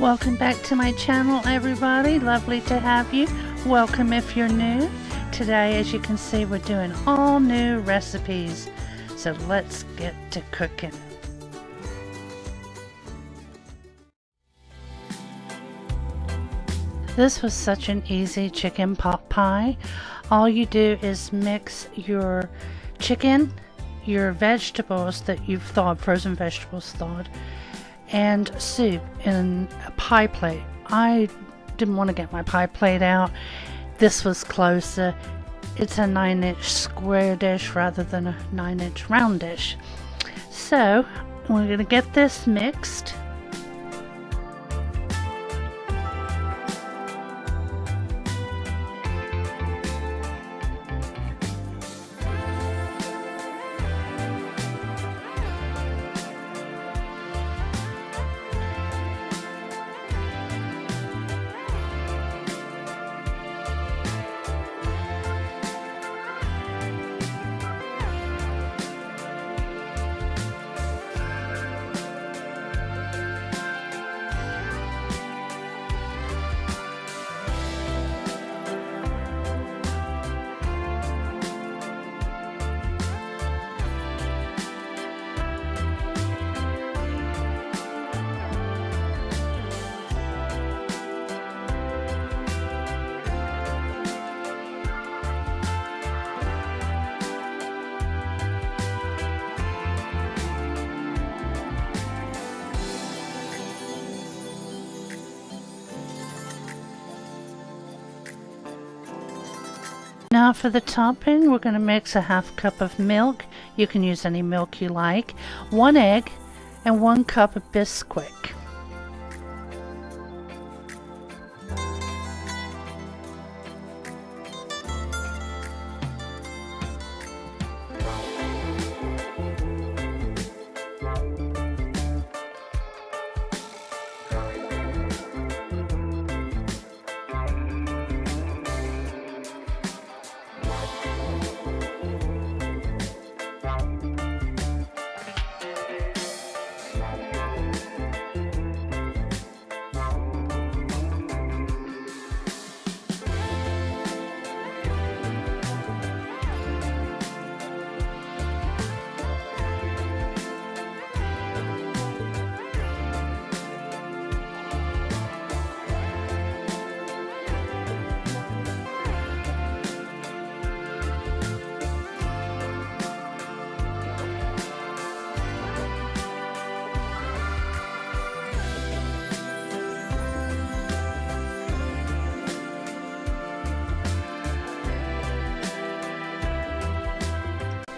Welcome back to my channel, everybody. Lovely to have you. Welcome if you're new. Today, as you can see, we're doing all new recipes. So let's get to cooking. This was such an easy chicken pot pie. All you do is mix your chicken, your vegetables that you've thawed, frozen vegetables thawed, and soup in a pie plate. I didn't want to get my pie plate out. This was closer. It's a 9-inch square dish rather than a 9-inch round dish. So we're going to get this mixed. Now for the topping, we're going to mix a half cup of milk. You can use any milk you like, 1 egg, and 1 cup of bisquick.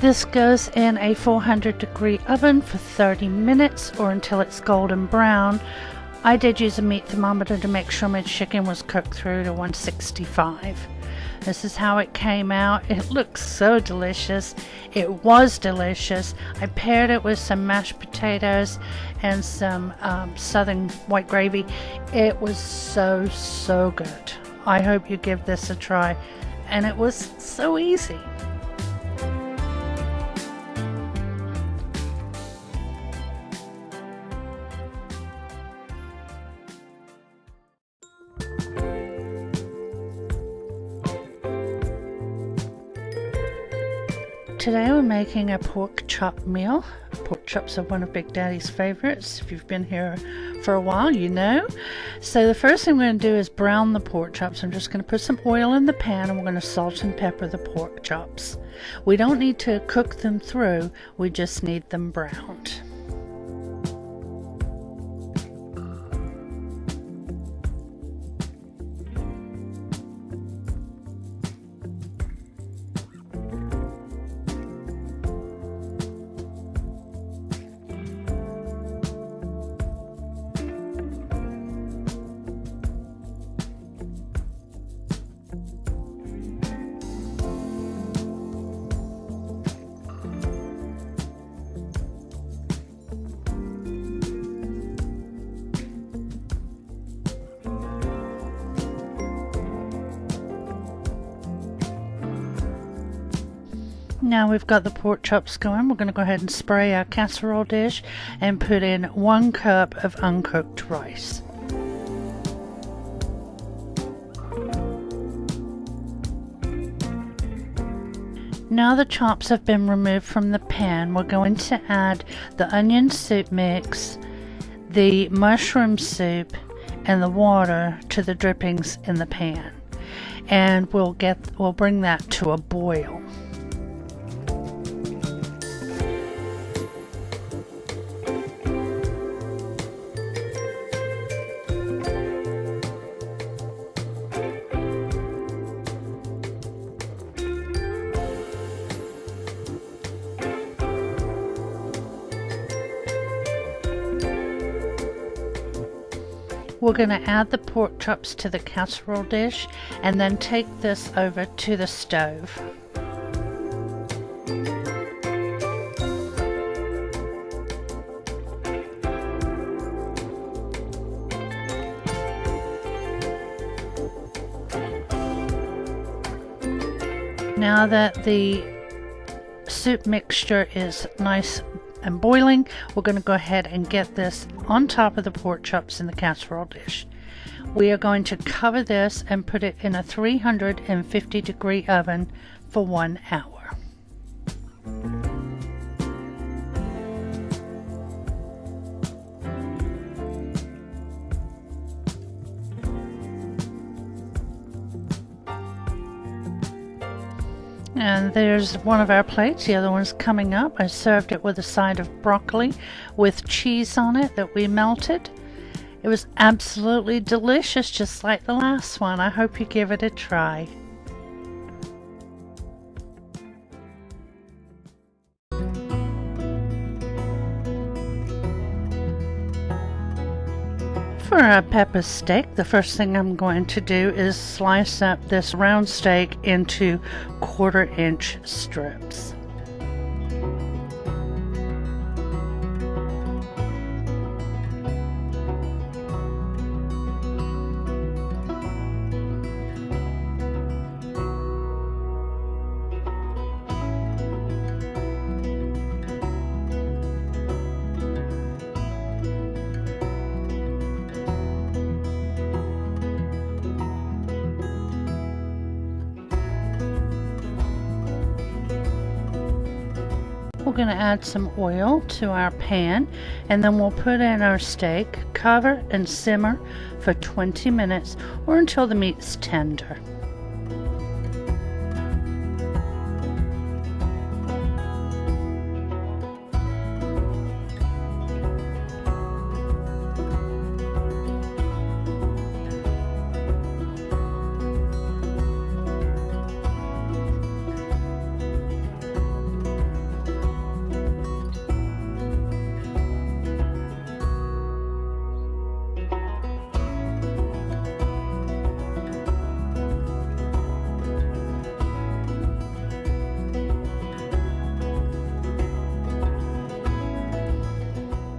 This goes in a 400-degree oven for 30 minutes or until it's golden brown. I did use a meat thermometer to make sure my chicken was cooked through to 165. This is how it came out. It looks so delicious. It was delicious. I paired it with some mashed potatoes and some southern white gravy. It was so good. I hope you give this a try. And it was so easy. Today we're making a pork chop meal. Pork chops are one of Big Daddy's favorites. If you've been here for a while, you know. So the first thing we're going to do is brown the pork chops. I'm just going to put some oil in the pan and we're going to salt and pepper the pork chops. We don't need to cook them through, we just need them browned. Now we've got the pork chops going, we're going to go ahead and spray our casserole dish and put in 1 cup of uncooked rice. Now the chops have been removed from the pan, we're going to add the onion soup mix, the mushroom soup, and the water to the drippings in the pan. And we'll bring that to a boil. We're going to add the pork chops to the casserole dish and then take this over to the stove. Now that the soup mixture is nice and boiling, we're going to go ahead and get this on top of the pork chops in the casserole dish. We are going to cover this and put it in a 350-degree oven for 1 hour. And there's one of our plates, the other one's coming up. I served it with a side of broccoli with cheese on it that we melted. It was absolutely delicious, just like the last one. I hope you give it a try. For a pepper steak, the first thing I'm going to do is slice up this round steak into 1/4-inch strips. We're going to add some oil to our pan, and then we'll put in our steak, cover and simmer for 20 minutes or until the meat's tender.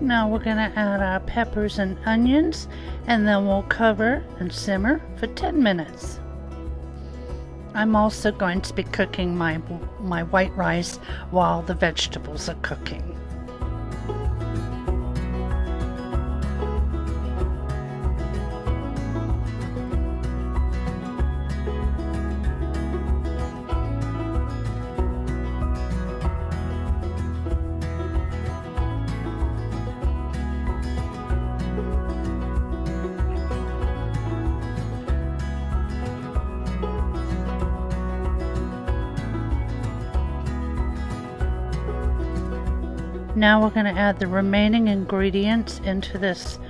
Now we're going to add our peppers and onions, and then we'll cover and simmer for 10 minutes. I'm also going to be cooking my white rice while the vegetables are cooking. Now we're going to add the remaining ingredients into this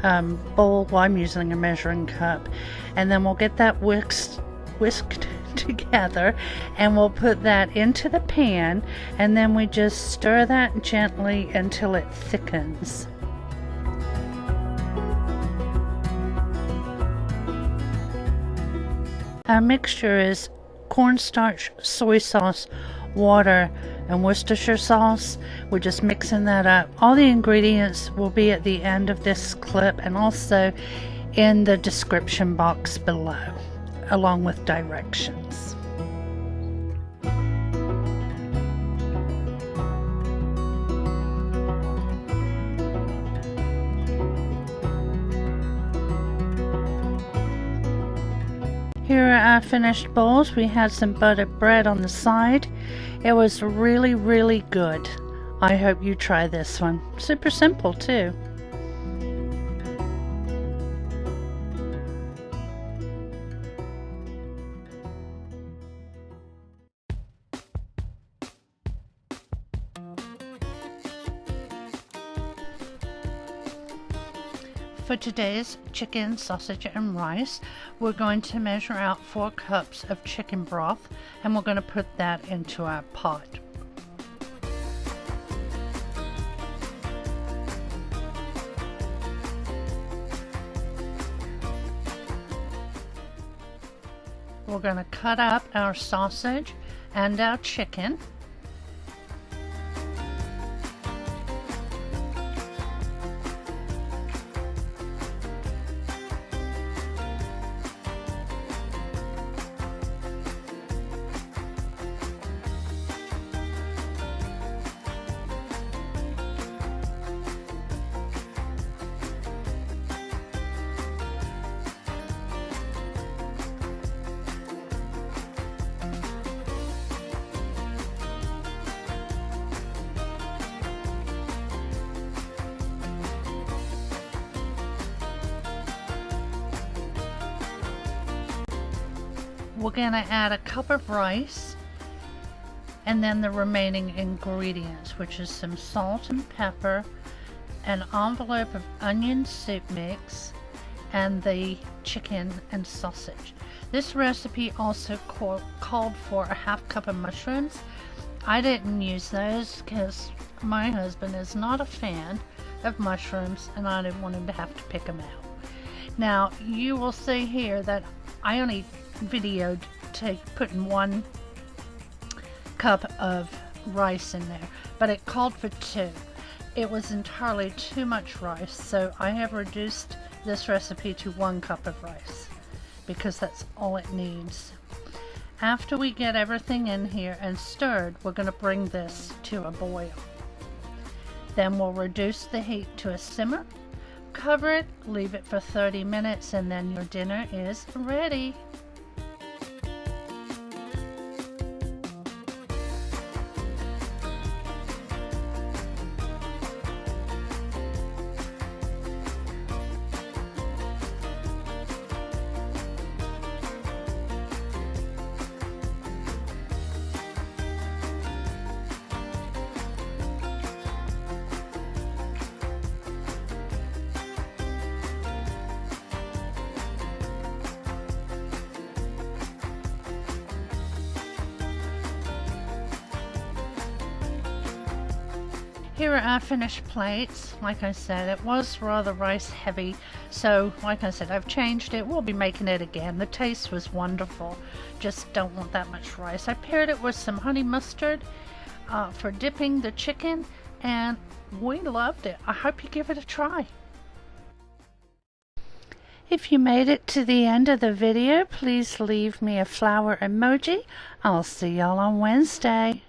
bowl. Well, I'm using a measuring cup, and then we'll get that whisked together, and we'll put that into the pan, and then we just stir that gently until it thickens. Our mixture is cornstarch, soy sauce, water, and Worcestershire sauce. We're just mixing that up. All the ingredients will be at the end of this clip and also in the description box below, along with directions. Here are our finished bowls. We had some buttered bread on the side. It was really, really good. I hope you try this one. Super simple too. For today's chicken, sausage, and rice, we're going to measure out 4 cups of chicken broth, and we're going to put that into our pot. We're going to cut up our sausage and our chicken. We're going to add a cup of rice and then the remaining ingredients, which is some salt and pepper, an envelope of onion soup mix, and the chicken and sausage. This recipe also called for a half cup of mushrooms. I didn't use those because my husband is not a fan of mushrooms and I didn't want him to have to pick them out. Now you will see here that I only videoed putting 1 cup of rice in there, but it called for 2. It was entirely too much rice, so I have reduced this recipe to 1 cup of rice because that's all it needs. After we get everything in here and stirred, we're going to bring this to a boil. Then we'll reduce the heat to a simmer, cover it, leave it for 30 minutes, and then your dinner is ready. Here are our finished plates. Like I said, it was rather rice heavy, so like I said, I've changed it. We'll be making it again. The taste was wonderful, just don't want that much rice. I paired it with some honey mustard for dipping the chicken, and we loved it. I hope you give it a try. If you made it to the end of the video, please leave me a flower emoji. I'll see y'all on Wednesday.